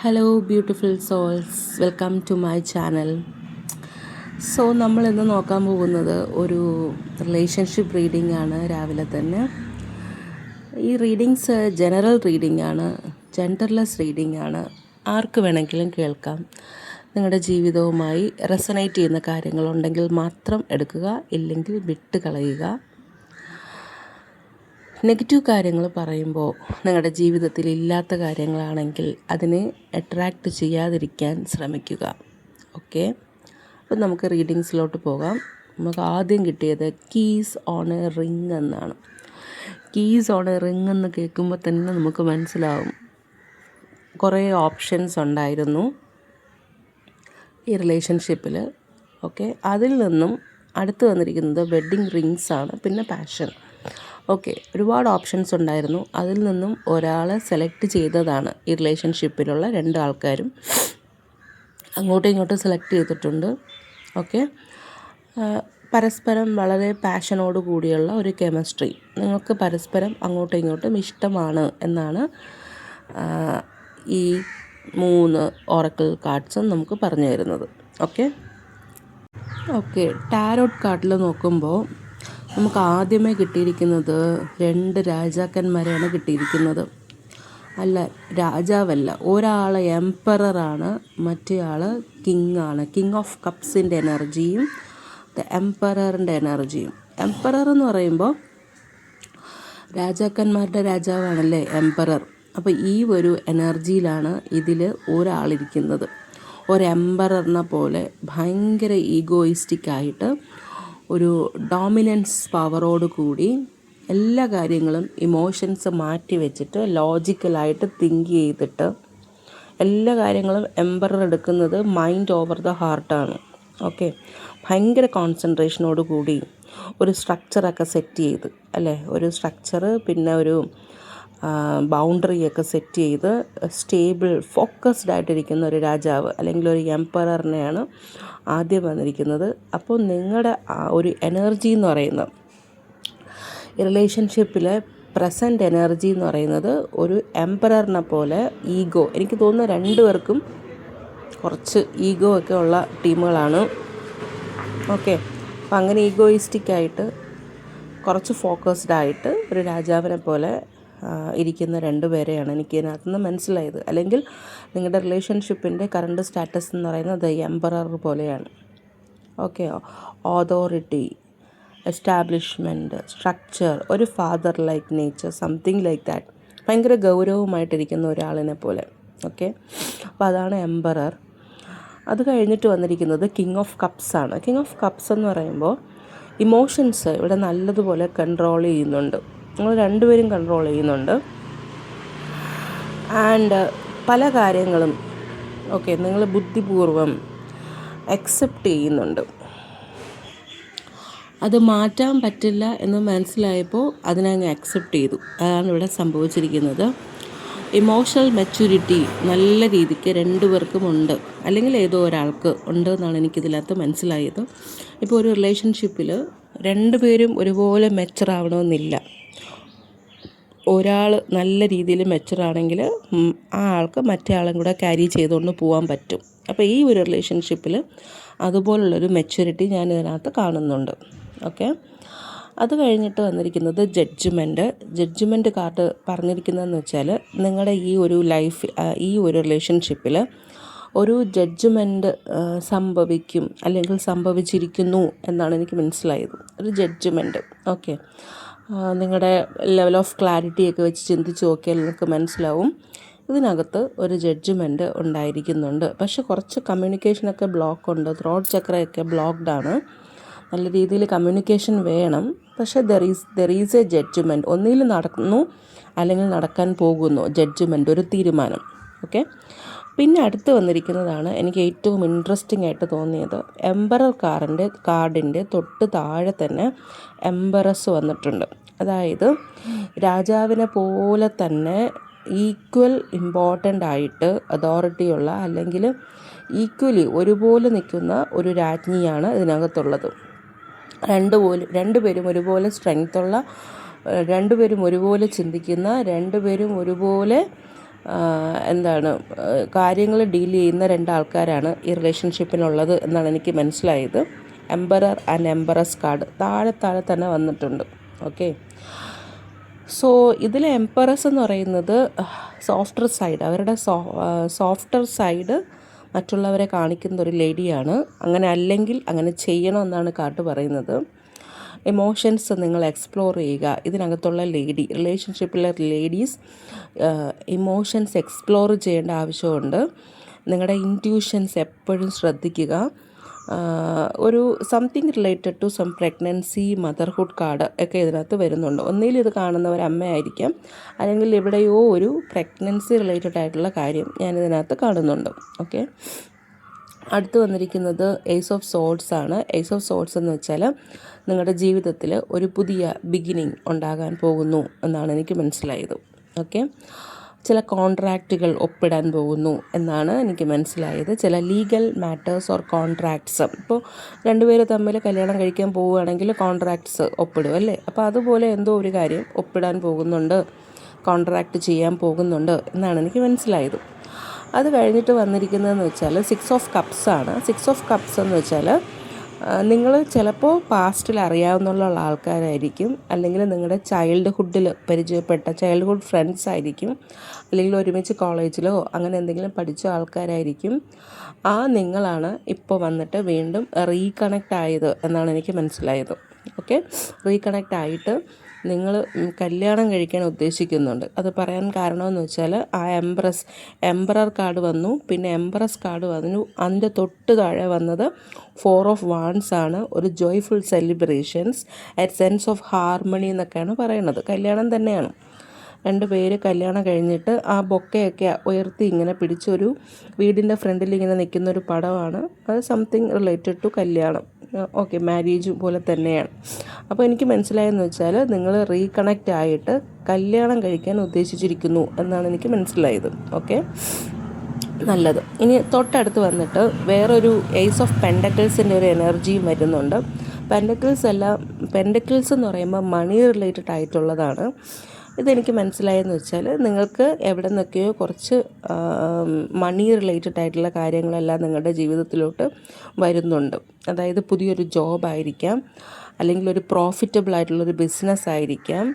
Hello beautiful souls, welcome to my channel. നമ്മൾ ഇന്ന് നോക്കാൻ പോകുന്നത് ഒരു റിലേഷൻഷിപ്പ് റീഡിംഗ് ആണ്. രാവിലെ തന്നെ ഈ റീഡിങ്സ് ജനറൽ റീഡിംഗ് ആണ്, ജെൻഡർലെസ് റീഡിംഗ് ആണ്. ആർക്ക് വേണമെങ്കിലും കേൾക്കാം. നിങ്ങളുടെ ജീവിതവുമായി റെസനേറ്റ് ചെയ്യുന്ന കാര്യങ്ങളുണ്ടെങ്കിൽ മാത്രം എടുക്കുക, ഇല്ലെങ്കിൽ വിട്ട് കളയുക. നെഗറ്റീവ് കാര്യങ്ങൾ പറയുമ്പോൾ നിങ്ങളുടെ ജീവിതത്തിൽ ഇല്ലാത്ത കാര്യങ്ങളാണെങ്കിൽ അതിനെ അട്രാക്റ്റ് ചെയ്യാതിരിക്കാൻ ശ്രമിക്കുക. ഓക്കെ, അപ്പോൾ നമുക്ക് റീഡിങ്സിലോട്ട് പോകാം. നമുക്ക് ആദ്യം കിട്ടിയത് കീസ് ഓൺ എ റിങ് എന്നാണ്. കീസ് ഓൺ എ റിങ് എന്ന് കേൾക്കുമ്പോൾ തന്നെ നമുക്ക് മനസ്സിലാവും കുറേ ഓപ്ഷൻസ് ഉണ്ടായിരുന്നു ഈ റിലേഷൻഷിപ്പിൽ. ഓക്കെ, അതിൽ നിന്നും അടുത്ത് വന്നിരിക്കുന്നത് വെഡ്ഡിങ് റിങ്സ് ആണ്, പിന്നെ പാഷൻ. ഓക്കെ, ഒരുപാട് ഓപ്ഷൻസ് ഉണ്ടായിരുന്നു. അതിൽ നിന്നും ഒരാളെ സെലക്ട് ചെയ്തതാണ് ഈ റിലേഷൻഷിപ്പിലുള്ള രണ്ട് ആൾക്കാരും. അങ്ങോട്ടും ഇങ്ങോട്ടും സെലക്ട് ചെയ്തിട്ടുണ്ട്. ഓക്കെ, പരസ്പരം വളരെ പാഷനോട് കൂടിയുള്ള ഒരു കെമിസ്ട്രി. നിങ്ങൾക്ക് പരസ്പരം അങ്ങോട്ടും ഇങ്ങോട്ടും ഇഷ്ടമാണ് എന്നാണ് ഈ 3 ഓറക്കിൾ കാർഡ്സും നമുക്ക് പറഞ്ഞു തരുന്നത്. ഓക്കെ, ടാരോട്ട് കാർഡിൽ നോക്കുമ്പോൾ നമുക്ക് ആദ്യമേ കിട്ടിയിരിക്കുന്നത് 2 രാജാക്കന്മാരെയാണ് കിട്ടിയിരിക്കുന്നത്. അല്ല, രാജാവല്ല, ഒരാൾ എംപററാണ്, മറ്റേ ആൾ കിങ് ആണ്. കിങ് ഓഫ് കപ്സിൻ്റെ എനർജിയും എംപററിൻ്റെ എനർജിയും. എംപറർ എന്ന് പറയുമ്പോൾ രാജാക്കന്മാരുടെ രാജാവാണല്ലേ എംപറർ. അപ്പോൾ ഈ ഒരു എനർജിയിലാണ് ഇതിൽ ഒരാളിരിക്കുന്നത്. ഒരു എംപററിനെ പോലെ ഭയങ്കര ഈഗോയിസ്റ്റിക്കായിട്ട് ഒരു ഡോമിനൻസ് പവറോട് കൂടി എല്ലാ കാര്യങ്ങളും ഇമോഷൻസ് മാറ്റി വെച്ചിട്ട് ലോജിക്കലായിട്ട് തിങ്ക് ചെയ്തിട്ട് എല്ലാ കാര്യങ്ങളും എംപറർ എടുക്കുന്നത് മൈൻഡ് ഓവർ ദ ഹാർട്ടാണ്. ഓക്കെ, ഭയങ്കര കോൺസെൻട്രേഷനോട് കൂടി ഒരു സ്ട്രക്ചറൊക്കെ സെറ്റ് ചെയ്ത് അല്ലേ, ഒരു സ്ട്രക്ചർ, പിന്നെ ഒരു ബൗണ്ടറിയൊക്കെ സെറ്റ് ചെയ്ത് സ്റ്റേബിൾ ഫോക്കസ്ഡ് ആയിട്ടിരിക്കുന്ന ഒരു രാജാവ് അല്ലെങ്കിൽ ഒരു എംപററിനെയാണ് ആദ്യം വന്നിരിക്കുന്നത്. അപ്പോൾ നിങ്ങളുടെ ഒരു എനർജി എന്ന് പറയുന്നത്, റിലേഷൻഷിപ്പിലെ പ്രസൻറ്റ് എനർജി എന്ന് പറയുന്നത് ഒരു എംപററിനെ പോലെ ഈഗോ. എനിക്ക് തോന്നുന്നു 2 പേർക്കും കുറച്ച് ഈഗോ ഒക്കെ ഉള്ള ടീമുകളാണ്. ഓക്കെ, അപ്പം അങ്ങനെ ഈഗോയിസ്റ്റിക്കായിട്ട് കുറച്ച് ഫോക്കസ്ഡ് ആയിട്ട് ഒരു രാജാവിനെ പോലെ ഇരിക്കുന്ന 2 പേരെയാണ് എനിക്ക് ഇതിനകത്തുനിന്ന് മനസ്സിലായത്. അല്ലെങ്കിൽ നിങ്ങളുടെ റിലേഷൻഷിപ്പിൻ്റെ കറണ്ട് സ്റ്റാറ്റസ് എന്ന് പറയുന്നത് എംപറർ പോലെയാണ്. ഓക്കെ, ഓതോറിറ്റി, എസ്റ്റാബ്ലിഷ്മെൻറ്റ്, സ്ട്രക്ചർ, ഒരു father like nature, something like that. ഭയങ്കര ഗൗരവമായിട്ടിരിക്കുന്ന ഒരാളിനെ പോലെ. ഓക്കെ, അപ്പോൾ അതാണ് എംപറർ. അത് കഴിഞ്ഞിട്ട് വന്നിരിക്കുന്നത് കിങ് ഓഫ് കപ്സ് ആണ്. കിങ് ഓഫ് കപ്സ് എന്ന് പറയുമ്പോൾ ഇമോഷൻസ് ഇവിടെ നല്ലതുപോലെ കൺട്രോൾ ചെയ്യുന്നുണ്ട്. നിങ്ങൾ 2 പേരും കൺട്രോൾ ചെയ്യുന്നുണ്ട്. ആൻഡ് പല കാര്യങ്ങളും നിങ്ങൾ ബുദ്ധിപൂർവം അക്സെപ്റ്റ് ചെയ്യുന്നുണ്ട്. അത് മാറ്റാൻ പറ്റില്ല എന്ന് മനസ്സിലായപ്പോൾ അതിനങ്ങ് അക്സെപ്റ്റ് ചെയ്തു. അതാണ് ഇവിടെ സംഭവിച്ചിരിക്കുന്നത്. ഇമോഷണൽ മെച്യൂരിറ്റി നല്ല രീതിക്ക് 2 പേർക്കും ഉണ്ട്, അല്ലെങ്കിൽ ഏതോ ഒരാൾക്ക് ഉണ്ട് എന്നാണ് എനിക്കിതിനകത്ത് മനസ്സിലായത്. ഇപ്പോൾ ഒരു റിലേഷൻഷിപ്പിൽ 2 പേരും ഒരുപോലെ മെച്ചറാവണമെന്നില്ല. ഒരാൾ നല്ല രീതിയിൽ മെച്ചറാണെങ്കിൽ ആ ആൾക്ക് മറ്റേ ആളും കൂടെ ക്യാരി ചെയ്തുകൊണ്ട് പോകാൻ പറ്റും. അപ്പോൾ ഈ ഒരു റിലേഷൻഷിപ്പിൽ അതുപോലുള്ളൊരു മെച്യൂരിറ്റി ഞാൻ ഇതിനകത്ത് കാണുന്നുണ്ട്. ഓക്കെ, അത് കഴിഞ്ഞിട്ട് വന്നിരിക്കുന്നത് ജഡ്ജ്മെൻറ്റ് കാർഡ് പറഞ്ഞിരിക്കുന്നതെന്ന് വെച്ചാൽ നിങ്ങളുടെ ഈ ഒരു ഈ ഒരു റിലേഷൻഷിപ്പിൽ ഒരു ജഡ്ജ്മെൻറ്റ് സംഭവിക്കും, അല്ലെങ്കിൽ സംഭവിച്ചിരിക്കുന്നു എന്നാണ് എനിക്ക് മനസ്സിലായത്. ഒരു ജഡ്ജ്മെൻറ്റ്. ഓക്കെ, നിങ്ങളുടെ ലെവൽ ഓഫ് ക്ലാരിറ്റിയൊക്കെ വെച്ച് ചിന്തിച്ച് നോക്കിയാൽ നിങ്ങൾക്ക് മനസ്സിലാവും ഇതിനകത്ത് ഒരു ജഡ്ജ്മെൻറ്റ് ഉണ്ടായിരിക്കുന്നുണ്ട്. പക്ഷെ കുറച്ച് കമ്മ്യൂണിക്കേഷനൊക്കെ ബ്ലോക്കുണ്ട്. ത്രോട്ട് ചക്രയൊക്കെ ബ്ലോക്ക്ഡാണ്. നല്ല രീതിയിൽ കമ്മ്യൂണിക്കേഷൻ വേണം. പക്ഷേ ദർ ഈസ് എ ജഡ്ജ്മെൻറ്റ്. ഒന്നിൽ നടക്കുന്നു അല്ലെങ്കിൽ നടക്കാൻ പോകുന്നു. ജഡ്ജ്മെൻറ്റ്, ഒരു തീരുമാനം. ഓക്കെ, പിന്നെ അടുത്ത് വന്നിരിക്കുന്നതാണ് എനിക്ക് ഏറ്റവും ഇൻട്രസ്റ്റിംഗ് ആയിട്ട് തോന്നിയത്. എംപറർ കാർഡിൻ്റെ തൊട്ട് താഴെ തന്നെ എംപറസ് വന്നിട്ടുണ്ട്. അതായത് രാജാവിനെ പോലെ തന്നെ ഈക്വൽ ഇമ്പോർട്ടൻ്റ് ആയിട്ട് അതോറിറ്റിയുള്ള, അല്ലെങ്കിൽ ഈക്വലി ഒരുപോലെ നിൽക്കുന്ന ഒരു രാജ്ഞിയാണ് ഇതിനകത്തുള്ളത്. 2 പേരും ഒരുപോലെ സ്ട്രെങ്ത്തുള്ള, 2 പേരും ഒരുപോലെ ചിന്തിക്കുന്ന, 2 പേരും ഒരുപോലെ എന്താണ് കാര്യങ്ങൾ ഡീൽ ചെയ്യുന്ന രണ്ടാൾക്കാരാണ് ഈ റിലേഷൻഷിപ്പിനുള്ളത് എന്നാണ് എനിക്ക് മനസ്സിലായത്. എംപറർ ആൻഡ് എംപറസ് കാർഡ് താഴെ തന്നെ വന്നിട്ടുണ്ട്. ഓക്കെ, സോ ഇതിൽ എംപറസ് എന്ന് പറയുന്നത് സോഫ്റ്റർ സൈഡ്, അവരുടെ സോഫ്റ്റർ സൈഡ് മറ്റുള്ളവരെ കാണിക്കുന്ന ഒരു ലേഡിയാണ്. അങ്ങനെ അല്ലെങ്കിൽ അങ്ങനെ ചെയ്യണമെന്നാണ് കാർഡ് പറയുന്നത്. ഇമോഷൻസ് നിങ്ങൾ എക്സ്പ്ലോർ ചെയ്യുക. ഇതിനകത്തുള്ള റിലേഷൻഷിപ്പിലെ ലേഡീസ് ഇമോഷൻസ് എക്സ്പ്ലോർ ചെയ്യേണ്ട ആവശ്യമുണ്ട്. നിങ്ങളുടെ ഇൻറ്റ്യൂഷൻസ് എപ്പോഴും ശ്രദ്ധിക്കുക. ഒരു something related to some pregnancy, motherhood card ഒക്കെ ഇതിനകത്ത് വരുന്നുണ്ട്. ഒന്നിൽ ഇത് കാണുന്നവർ അമ്മയായിരിക്കാം, അല്ലെങ്കിൽ എവിടെയോ ഒരു പ്രഗ്നൻസി റിലേറ്റഡ് ആയിട്ടുള്ള കാര്യം ഞാനിതിനകത്ത് കാണുന്നുണ്ട്. ഓക്കെ, അടുത്ത് വന്നിരിക്കുന്നത് ഏസ് ഓഫ് സോഡ്സ് ആണ്. ഏസ് ഓഫ് സോഡ്സ് എന്ന് വെച്ചാൽ നിങ്ങളുടെ ജീവിതത്തിൽ ഒരു പുതിയ ബിഗിനിങ് ഉണ്ടാകാൻ പോകുന്നു എന്നാണ് എനിക്ക് മനസ്സിലായത്. ഓക്കെ, ചില കോൺട്രാക്റ്റുകൾ ഒപ്പിടാൻ പോകുന്നു എന്നാണ് എനിക്ക് മനസ്സിലായത്. ചില ലീഗൽ മാറ്റേഴ്സ് ഓർ കോൺട്രാക്ട്സ്, ഇപ്പോൾ രണ്ടുപേര് തമ്മിൽ കല്യാണം കഴിക്കാൻ പോവുകയാണെങ്കിൽ കോൺട്രാക്ട്സ് ഒപ്പിടും അല്ലേ. അപ്പോൾ അതുപോലെ എന്തോ ഒരു കാര്യം ഒപ്പിടാൻ പോകുന്നുണ്ട്, കോൺട്രാക്റ്റ് ചെയ്യാൻ പോകുന്നുണ്ട് എന്നാണ് എനിക്ക് മനസ്സിലായത്. അത് കഴിഞ്ഞിട്ട് വന്നിരിക്കുന്നതെന്ന് വെച്ചാൽ 6 ഓഫ് കപ്സ് ആണ്. 6 ഓഫ് കപ്സ് എന്ന് വെച്ചാൽ നിങ്ങൾ ചിലപ്പോൾ പാസ്റ്റിൽ അറിയാവുന്ന ആൾക്കാരായിരിക്കും, അല്ലെങ്കിൽ നിങ്ങളുടെ ചൈൽഡ്ഹുഡിൽ പരിചയപ്പെട്ട ചൈൽഡ്ഹുഡ് ഫ്രണ്ട്സ് ആയിരിക്കും, അല്ലെങ്കിൽ ഒരുമിച്ച് കോളേജിലോ അങ്ങനെ എന്തെങ്കിലും പഠിച്ച ആൾക്കാരായിരിക്കും. ആ നിങ്ങളാണ് ഇപ്പോൾ വന്നിട്ട് വീണ്ടും റീകണക്റ്റ് ആയത് എന്നാണ് എനിക്ക് മനസ്സിലായത്. ഓക്കെ, റീകണക്റ്റ് ആയിട്ട് നിങ്ങൾ കല്യാണം കഴിക്കാൻ ഉദ്ദേശിക്കുന്നുണ്ട്. അത് പറയാൻ കാരണമെന്ന് വെച്ചാൽ ആ എംപറർ കാർഡ് വന്നു, പിന്നെ എംപറസ് കാർഡ് വന്നു. അതിൻ്റെ തൊട്ട് താഴെ വന്നത് 4 ഓഫ് വാൺസ് ആണ്. ഒരു joyful celebrations, A sense of harmony എന്നൊക്കെയാണ് പറയുന്നത്. കല്യാണം തന്നെയാണ്. 2 പേര് കല്യാണം കഴിഞ്ഞിട്ട് ആ ബൊക്കയൊക്കെ ഉയർത്തി ഇങ്ങനെ പിടിച്ചൊരു വീടിൻ്റെ ഫ്രണ്ടിൽ ഇങ്ങനെ നിൽക്കുന്നൊരു പടമാണ്. അത് സംതിങ് റിലേറ്റഡ് ടു കല്യാണം. ഓക്കെ, മാരേജ് പോലെ തന്നെയാണ്. അപ്പോൾ എനിക്ക് മനസ്സിലായെന്ന് വെച്ചാൽ നിങ്ങൾ റീകണക്റ്റ് ആയിട്ട് കല്യാണം കഴിക്കാൻ ഉദ്ദേശിച്ചിരിക്കുന്നു എന്നാണ് എനിക്ക് മനസ്സിലായത്. ഓക്കെ, നല്ലത്. ഇനി തൊട്ടടുത്ത് വന്നിട്ട് വേറൊരു ഏസ് ഓഫ് പെൻഡക്കിൾസിൻ്റെ ഒരു എനർജിയും വരുന്നുണ്ട്. പെൻഡക്കിൾസ് എന്ന് പറയുമ്പോൾ മണി റിലേറ്റഡ് ആയിട്ടുള്ളതാണ്. ഇതെനിക്ക് മനസ്സിലായെന്ന് വെച്ചാൽ നിങ്ങൾക്ക് എവിടെ നിന്നൊക്കെയോ കുറച്ച് മണി റിലേറ്റഡ് ആയിട്ടുള്ള കാര്യങ്ങളെല്ലാം നിങ്ങളുടെ ജീവിതത്തിലോട്ട് വരുന്നുണ്ട്. അതായത് പുതിയൊരു ജോബായിരിക്കാം, അല്ലെങ്കിൽ ഒരു പ്രോഫിറ്റബിൾ ആയിട്ടുള്ളൊരു ബിസിനസ് ആയിരിക്കാം,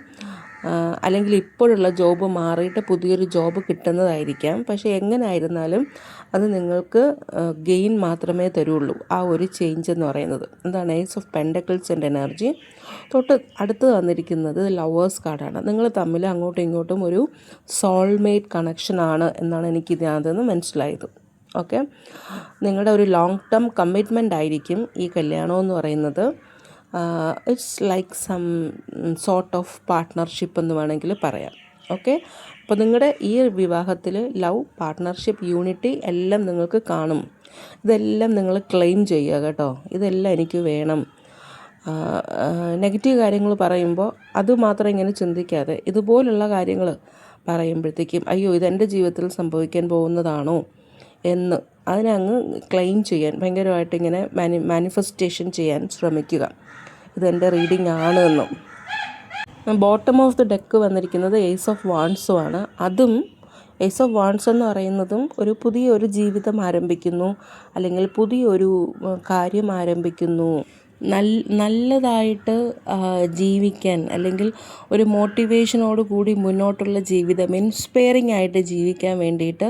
അല്ലെങ്കിൽ ഇപ്പോഴുള്ള ജോബ് മാറിയിട്ട് പുതിയൊരു ജോബ് കിട്ടുന്നതായിരിക്കാം. പക്ഷേ എങ്ങനെ ആയിരുന്നാലും അത് നിങ്ങൾക്ക് ഗെയിൻ മാത്രമേ തരുള്ളൂ. ആ ഒരു ചേഞ്ച് എന്ന് പറയുന്നത് എന്താണ്? ഏസ് ഓഫ് പെൻഡക്കിൾസിൻ്റെ എനർജി. തൊട്ട് അടുത്ത് വന്നിരിക്കുന്നത് ലവേഴ്സ് കാർഡാണ്. നിങ്ങൾ തമ്മിൽ അങ്ങോട്ടും ഇങ്ങോട്ടും ഒരു സോൾമേറ്റ് കണക്ഷനാണ് എന്നാണ് എനിക്ക് ഇതിനകത്ത് നിന്ന് മനസ്സിലായത്. ഓക്കെ, നിങ്ങളുടെ ഒരു ലോങ് ടേം കമ്മിറ്റ്മെൻ്റ് ആയിരിക്കും ഈ കല്യാണം എന്ന് പറയുന്നത്. It's like some sort of partnership എന്ന് വേണമെങ്കിൽ പറയാം. ഓക്കെ, അപ്പോൾ നിങ്ങളുടെ ഈ വിവാഹത്തിൽ ലവ്, പാർട്ട്ണർഷിപ്പ്, യൂണിറ്റി എല്ലാം നിങ്ങൾക്ക് കാണും. ഇതെല്ലാം നിങ്ങൾ ക്ലെയിം ചെയ്യുക കേട്ടോ. ഇതെല്ലാം എനിക്ക് വേണം. നെഗറ്റീവ് കാര്യങ്ങൾ പറയുമ്പോൾ അത് മാത്രം ഇങ്ങനെ ചിന്തിക്കാതെ ഇതുപോലുള്ള കാര്യങ്ങൾ പറയുമ്പോഴത്തേക്കും അയ്യോ ഇതെൻ്റെ ജീവിതത്തിൽ സംഭവിക്കാൻ പോകുന്നതാണോ എന്ന് അതിനെ അങ്ങ് ക്ലെയിം ചെയ്യാൻ ഭയങ്കരമായിട്ട് ഇങ്ങനെ മാനിഫെസ്റ്റേഷൻ ചെയ്യാൻ ശ്രമിക്കുക. ഇതെൻ്റെ റീഡിംഗ് ആണ് എന്നും. ബോട്ടം ഓഫ് ദി ഡെക്ക് വന്നിരിക്കുന്നത് ഏസ് ഓഫ് വാൺസും ആണ്. അതും ഏസ് ഓഫ് വാൺസ് എന്ന് പറയുന്നതും പുതിയൊരു ജീവിതം ആരംഭിക്കുന്നു, അല്ലെങ്കിൽ പുതിയൊരു കാര്യം ആരംഭിക്കുന്നു, നല്ലതായിട്ട് ജീവിക്കാൻ, അല്ലെങ്കിൽ ഒരു മോട്ടിവേഷനോട് കൂടി മുന്നോട്ടുള്ള ജീവിതം, ഇൻസ്പയറിംഗ് ആയിട്ട് ജീവിക്കാൻ വേണ്ടിയിട്ട്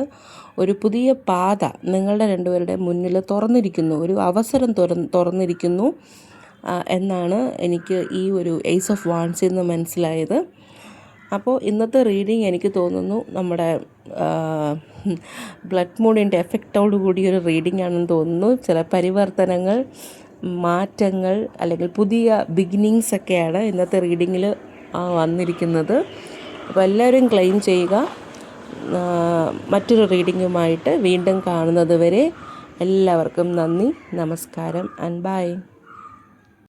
ഒരു പുതിയ പാത നിങ്ങളുടെ രണ്ടുപേരുടെ മുന്നിൽ തുറന്നിരിക്കുന്നു, ഒരു അവസരം തുറന്നിരിക്കുന്നു എന്നാണ് എനിക്ക് ഈ ഒരു ഏസ് ഓഫ് വാൺസിൽ നിന്ന് മനസ്സിലായത്. അപ്പോൾ ഇന്നത്തെ റീഡിങ് എനിക്ക് തോന്നുന്നു നമ്മുടെ ബ്ലഡ് മൂണിൻ്റെ എഫക്റ്റോട് കൂടിയൊരു റീഡിംഗ് ആണെന്ന് തോന്നുന്നു. ചില പരിവർത്തനങ്ങൾ, മാറ്റങ്ങൾ, അല്ലെങ്കിൽ പുതിയ ബിഗിനിങ്സ് ഒക്കെയാണ് ഇന്നത്തെ റീഡിങ്ങിൽ വന്നിരിക്കുന്നത്. അപ്പോൾ എല്ലാവരും ക്ലെയിം ചെയ്യുക. മറ്റൊരു റീഡിങ്ങുമായിട്ട് വീണ്ടും കാണുന്നത് വരെ എല്ലാവർക്കും നന്ദി, നമസ്കാരം ആൻഡ് ബൈ.